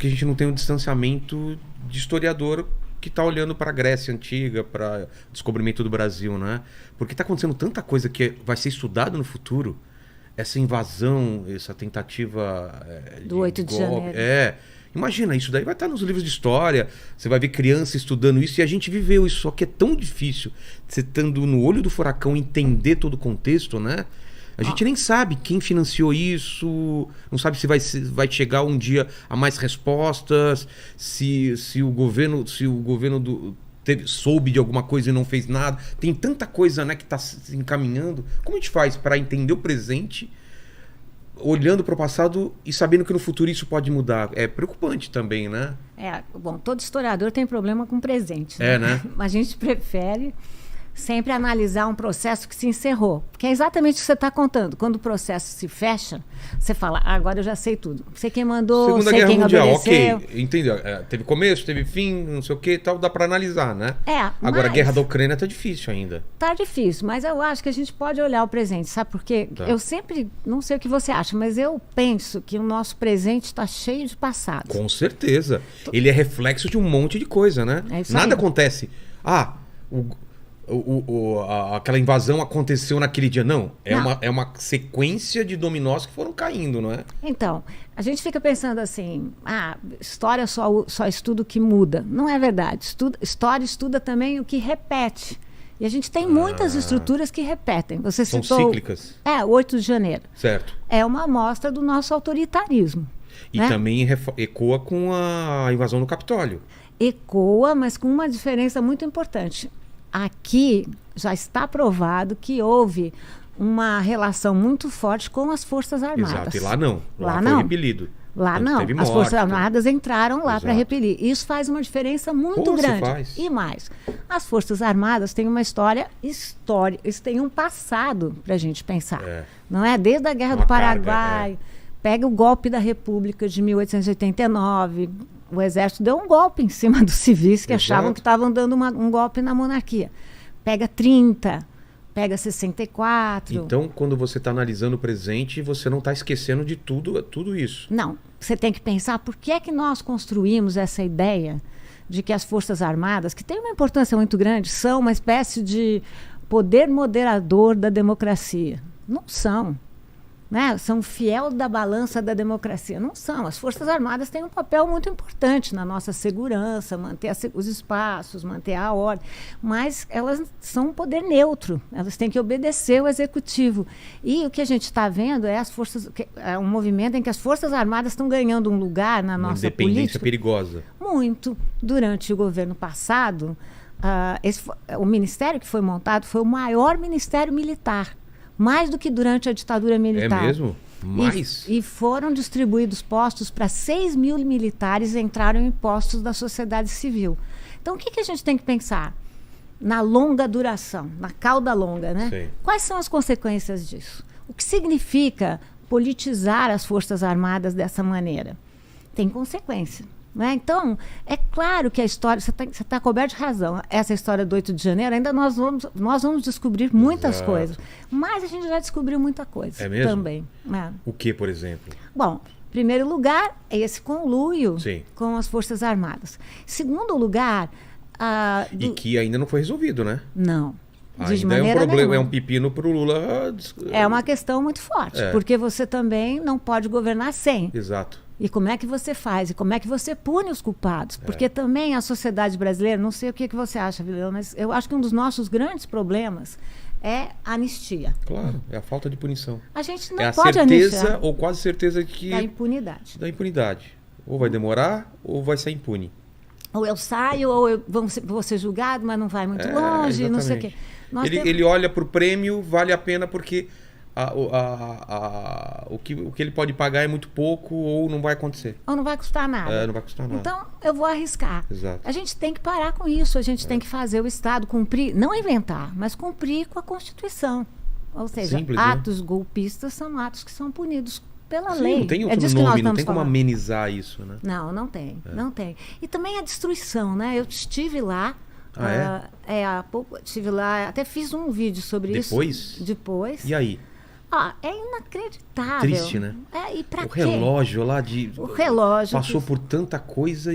porque a gente não tem um distanciamento de historiador que está olhando para a Grécia Antiga, para o descobrimento do Brasil, né? Porque está acontecendo tanta coisa que vai ser estudado no futuro. Essa invasão, essa tentativa do 8 de janeiro. Imagina, isso daí vai estar nos livros de história, você vai ver criança estudando isso, e a gente viveu isso, só que é tão difícil, você estando no olho do furacão, entender todo o contexto, né? A gente nem sabe quem financiou isso, não sabe se vai chegar um dia a mais respostas, se o governo soube de alguma coisa e não fez nada. Tem tanta coisa, né, que está se encaminhando. Como a gente faz para entender o presente, olhando para o passado e sabendo que no futuro isso pode mudar? É preocupante também, né? Bom, todo historiador tem problema com presente, né? Né? A gente prefere sempre analisar um processo que se encerrou. Porque é exatamente o que você está contando. Quando o processo se fecha, você fala, agora eu já sei tudo. Sei quem mandou, Segunda sei Guerra quem Mundial, obedeceu. ok, entendeu? Teve começo, teve fim, não sei o que e tal, dá para analisar, né? Agora, a mas guerra da Ucrânia tá difícil ainda. Tá difícil, mas eu acho que a gente pode olhar o presente, sabe por quê? Tá. Eu sempre, não sei o que você acha, mas eu penso que o nosso presente está cheio de passado. Com certeza. Ele é reflexo de um monte de coisa, né? É isso Nada aí. acontece. Aquela invasão aconteceu naquele dia. Não. É uma sequência de dominós que foram caindo, não é? Então, a gente fica pensando assim, história só estuda o que muda. Não é verdade. História estuda também o que repete. E a gente tem muitas estruturas que repetem. Você São citou cíclicas. o 8 de janeiro. Certo. É uma amostra do nosso autoritarismo. E né? também ecoa com a invasão do Capitólio. Ecoa, mas com uma diferença muito importante. Aqui já está provado que houve uma relação muito forte com as Forças Armadas. Exato, e lá não. Lá foi não. repelido. Lá Tanto não. teve As morte, Forças Armadas entraram lá para Exato. repelir. Isso faz uma diferença muito Pô, grande. faz. E mais, as Forças Armadas têm uma história histórica, eles têm um passado para a gente pensar. Não é? Desde a Guerra do Paraguai, pega o golpe da República de 1889, o Exército deu um golpe em cima dos civis que achavam que estavam dando um golpe na monarquia. Pega 30, pega 64. Então, quando você está analisando o presente, você não está esquecendo de tudo isso. Não, você tem que pensar por que é que nós construímos essa ideia de que as Forças Armadas, que têm uma importância muito grande, são uma espécie de poder moderador da democracia. Não são. Né? São fiel da balança da democracia. Não são. As Forças Armadas têm um papel muito importante na nossa segurança, manter os espaços, manter a ordem, mas elas são um poder neutro. Elas têm que obedecer o executivo. E o que a gente está vendo é um movimento em que as Forças Armadas estão ganhando um lugar na nossa política. Uma independência perigosa. Muito. Durante o governo passado, o ministério que foi montado foi o maior ministério militar. Mais do que durante a ditadura militar. É mesmo? Mais? E foram distribuídos postos para 6 mil militares entraram em postos da sociedade civil. Então, o que a gente tem que pensar? Na longa duração, na cauda longa, né? Sim. Quais são as consequências disso? O que significa politizar as Forças Armadas dessa maneira? Tem consequência. Né? Então, é claro que a história, você está coberto de razão. Essa história do 8 de janeiro, ainda nós vamos descobrir muitas coisas. Mas a gente já descobriu muita coisa também. Né? O que, por exemplo? Bom, em primeiro lugar, é esse conluio Sim. com as Forças Armadas. Segundo lugar... E que ainda não foi resolvido, né? Não. Ainda é um problema, nenhuma. é um pepino para o Lula. É uma questão muito forte, porque você também não pode governar sem. Exato. E como é que você faz? E como é que você pune os culpados? Porque também a sociedade brasileira, não sei o que você acha, Vilão, mas eu acho que um dos nossos grandes problemas é a anistia. Claro, é a falta de punição. A gente não é a pode certeza, anistiar. ou quase certeza que... Da impunidade. Da impunidade. Ou vai demorar, ou vai ser impune. Ou eu saio, ou eu vou ser julgado, mas não vai muito longe, não sei o quê. Ele olha para o prêmio, vale a pena porque... o que ele pode pagar é muito pouco ou não vai acontecer. Ou não vai custar nada. Não vai custar nada. Então, eu vou arriscar. Exato. A gente tem que parar com isso. A gente tem que fazer o Estado cumprir, não inventar, mas cumprir com a Constituição. Ou seja, simples, atos golpistas são atos que são punidos pela lei. Não tem outro nome, não tem como amenizar isso, né? Não tem. Não tem. E também a destruição, né? Eu estive lá. Há pouco estive lá, até fiz um vídeo sobre isso. Depois? Depois. E aí? É inacreditável. Triste, né? E pra O quê? relógio lá de... O relógio. Passou por tanta coisa